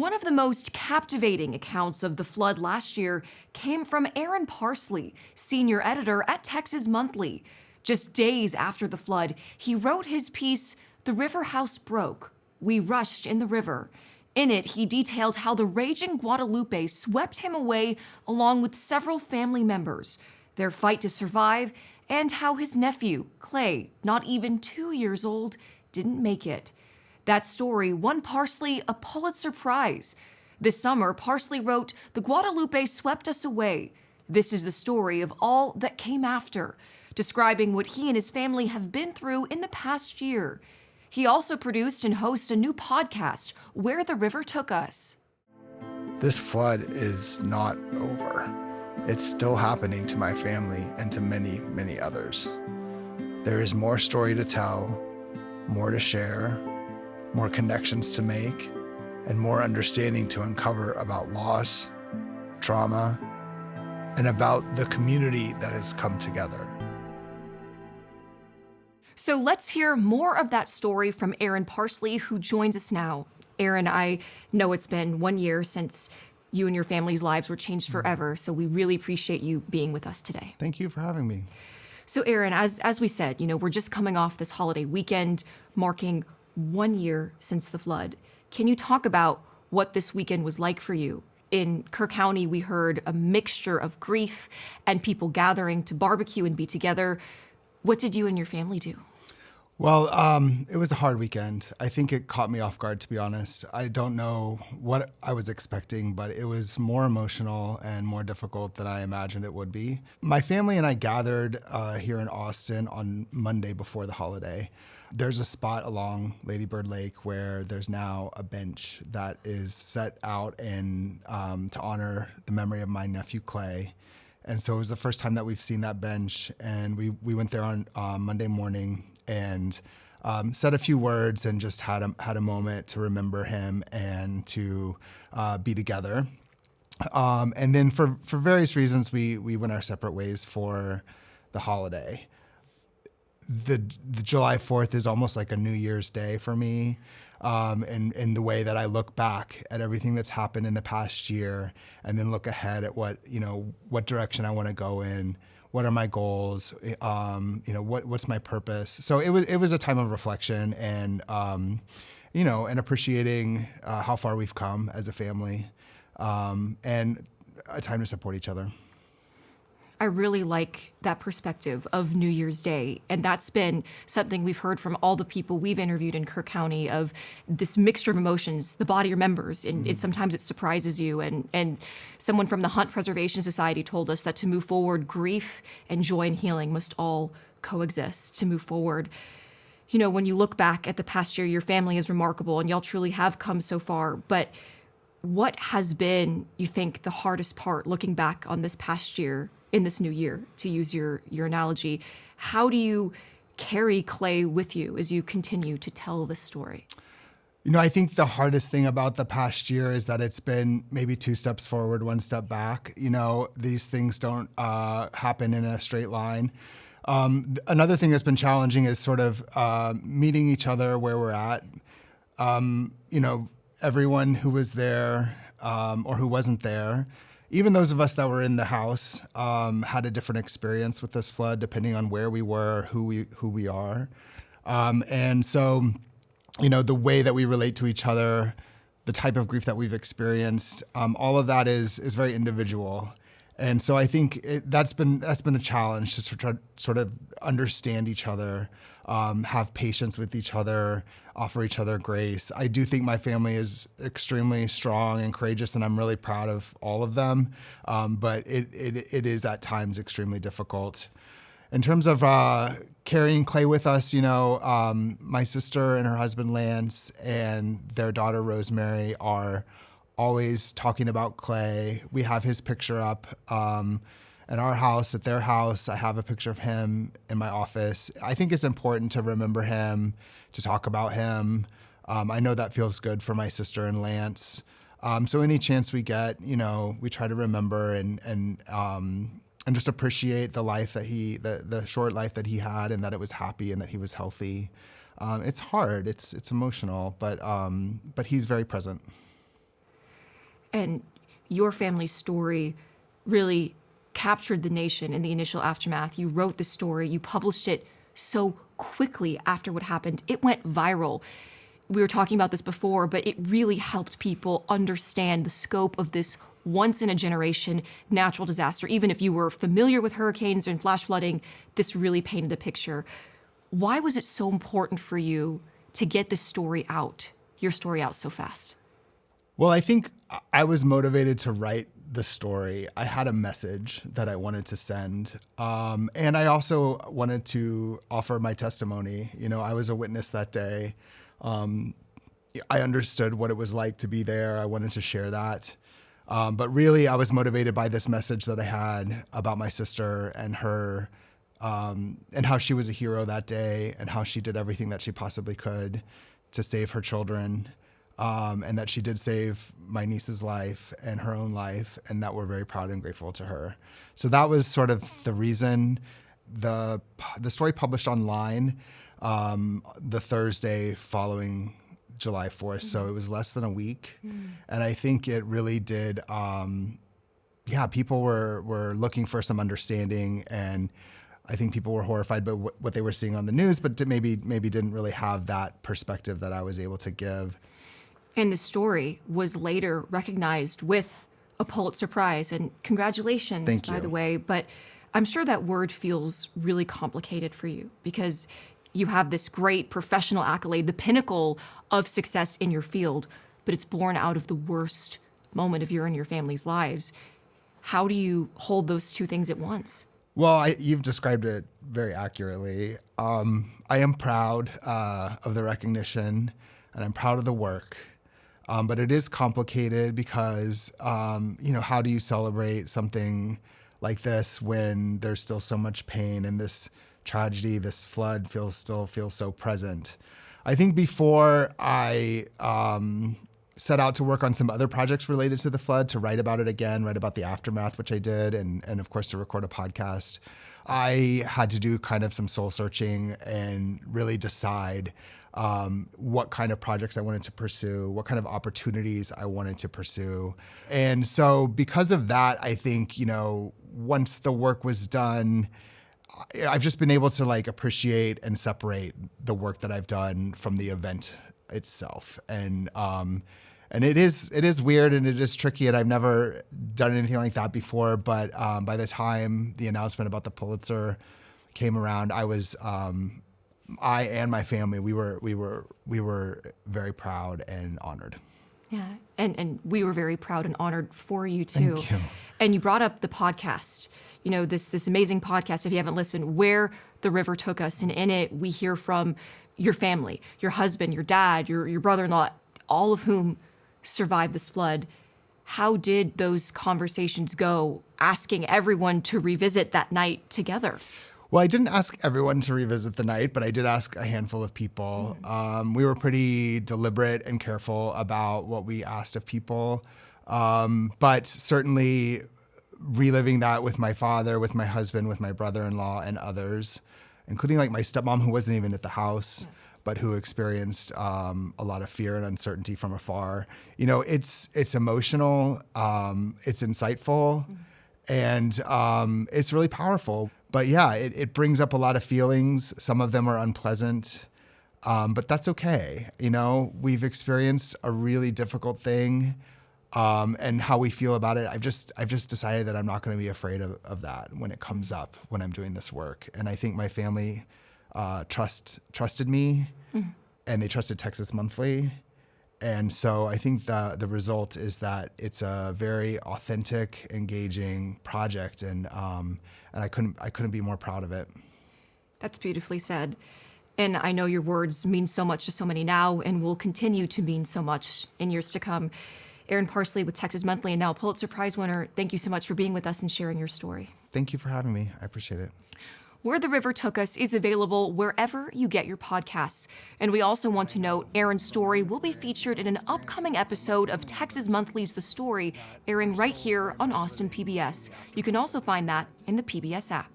One of the most captivating accounts of the flood last year came from Aaron Parsley, senior editor at Texas Monthly. Just days after the flood, he wrote his piece, "The River House Broke. We Rushed in the River." In it, he detailed how the raging Guadalupe swept him away along with several family members, their fight to survive, and how his nephew, Clay, not even 2 years old, didn't make it. That story won Parsley a Pulitzer Prize. This summer, Parsley wrote, "The Guadalupe Swept Us Away." This is the story of all that came after, describing what he and his family have been through in the past year. He also produced and hosts a new podcast, Where the River Took Us. This flood is not over. It's still happening to my family and to many, many others. There is more story to tell, more to share, more connections to make, and more understanding to uncover about loss, trauma, and about the community that has come together. So let's hear more of that story from Aaron Parsley, who joins us now. Aaron, I know it's been 1 year since you and your family's lives were changed forever, so we really appreciate you being with us today. Thank you for having me. So Aaron, as we said, we're just coming off this holiday weekend, marking 1 year since the flood. Can you talk about what this weekend was like for you? In Kerr County, we heard a mixture of grief and people gathering to barbecue and be together. What did you and your family do? Well, it was a hard weekend. I think it caught me off guard, to be honest. I don't know what I was expecting, but it was more emotional and more difficult than I imagined it would be. My family and I gathered here in Austin on Monday before the holiday. There's a spot along Lady Bird Lake where there's now a bench that is set out to honor the memory of my nephew, Clay. And so it was the first time that we've seen that bench, and we went there on Monday morning and said a few words and just had a moment to remember him and to be together. And then for various reasons, we went our separate ways for the holiday. The July 4th is almost like a New Year's Day for me, in the way that I look back at everything that's happened in the past year and then look ahead at what direction I want to go in. What are my goals? What's my purpose? So it was a time of reflection and appreciating how far we've come as a family, and a time to support each other. I really like that perspective of New Year's Day. And that's been something we've heard from all the people we've interviewed in Kerr County, of this mixture of emotions the body remembers. And sometimes it surprises you. And someone from the Hunt Preservation Society told us that to move forward, grief and joy and healing must all coexist to move forward. When you look back at the past year, your family is remarkable and y'all truly have come so far. But what has been, you think, the hardest part looking back on this past year, in this new year, to use your analogy? How do you carry Clay with you as you continue to tell this story? I think the hardest thing about the past year is that it's been maybe 2 steps forward, 1 step back. These things don't happen in a straight line. Another thing that's been challenging is sort of meeting each other where we're at. Everyone who was there or who wasn't there, even those of us that were in the house, had a different experience with this flood, depending on where we were, who we are. And so, the way that we relate to each other, the type of grief that we've experienced, all of that is very individual. And so I think that's been a challenge to sort of understand each other, have patience with each other, offer each other grace. I do think my family is extremely strong and courageous, and I'm really proud of all of them. But it is at times extremely difficult. In terms of carrying Clay with us, my sister and her husband Lance and their daughter Rosemary are always talking about Clay. We have his picture up at our house, at their house. I have a picture of him in my office. I think it's important to remember him, to talk about him. I know that feels good for my sister and Lance. So any chance we get, we try to remember and just appreciate the life that the short life that he had, and that it was happy and that he was healthy. It's hard, it's emotional, but he's very present. And your family's story really captured the nation in the initial aftermath. You wrote the story, you published it so quickly after what happened. It went viral. We were talking about this before, but it really helped people understand the scope of this once-in-a-generation natural disaster. Even if you were familiar with hurricanes and flash flooding, this really painted a picture. Why was it so important for you to get this story out, your story out so fast? Well, I think I was motivated to write the story. I had a message that I wanted to send. And I also wanted to offer my testimony. You know, I was a witness that day. I understood what it was like to be there. I wanted to share that. But really, I was motivated by this message that I had about my sister and her, and how she was a hero that day and how she did everything that she possibly could to save her children. And that she did save my niece's life and her own life, and that we're very proud and grateful to her. So that was sort of the reason. The story published online the Thursday following July 4th, so it was less than a week. And I think it really did, people were looking for some understanding, and I think people were horrified by what they were seeing on the news, but maybe didn't really have that perspective that I was able to give. And the story was later recognized with a Pulitzer Prize. And congratulations, Thank you. by the way. But I'm sure that word feels really complicated for you because you have this great professional accolade, the pinnacle of success in your field, but it's born out of the worst moment of your and your family's lives. How do you hold those two things at once? Well, you've described it very accurately. I am proud of the recognition, and I'm proud of the work. But it is complicated because, how do you celebrate something like this when there's still so much pain and this tragedy, this flood still feels so present? I think before I set out to work on some other projects related to the flood, to write about it again, write about the aftermath, which I did, and of course to record a podcast, I had to do kind of some soul searching and really decide what kind of projects I wanted to pursue, what kind of opportunities I wanted to pursue. And so because of that, I think, once the work was done, I've just been able to appreciate and separate the work that I've done from the event itself. And it is weird and it is tricky, and I've never done anything like that before. But by the time the announcement about the Pulitzer came around, I and my family, we were very proud and honored. Yeah, and we were very proud and honored for you too. Thank you. And you brought up the podcast, this amazing podcast, if you haven't listened, Where the River Took Us. And in it, we hear from your family, your husband, your dad, your brother-in-law, all of whom survived this flood. How did those conversations go, asking everyone to revisit that night together? Well, I didn't ask everyone to revisit the night, but I did ask a handful of people. We were pretty deliberate and careful about what we asked of people. But certainly reliving that with my father, with my husband, with my brother-in-law and others, including my stepmom, who wasn't even at the house, but who experienced a lot of fear and uncertainty from afar. It's emotional, it's insightful, and it's really powerful. But yeah, it brings up a lot of feelings. Some of them are unpleasant, but that's okay. We've experienced a really difficult thing, and how we feel about it. I've just decided that I'm not going to be afraid of that when it comes up when I'm doing this work. And I think my family trusted me, and they trusted Texas Monthly. And so I think the result is that it's a very authentic, engaging project, and I couldn't be more proud of it. That's beautifully said. And I know your words mean so much to so many now and will continue to mean so much in years to come. Aaron Parsley with Texas Monthly and now Pulitzer Prize winner, thank you so much for being with us and sharing your story. Thank you for having me. I appreciate it. Where the River Took Us is available wherever you get your podcasts. And we also want to note Aaron's story will be featured in an upcoming episode of Texas Monthly's The Story, airing right here on Austin PBS. You can also find that in the PBS app.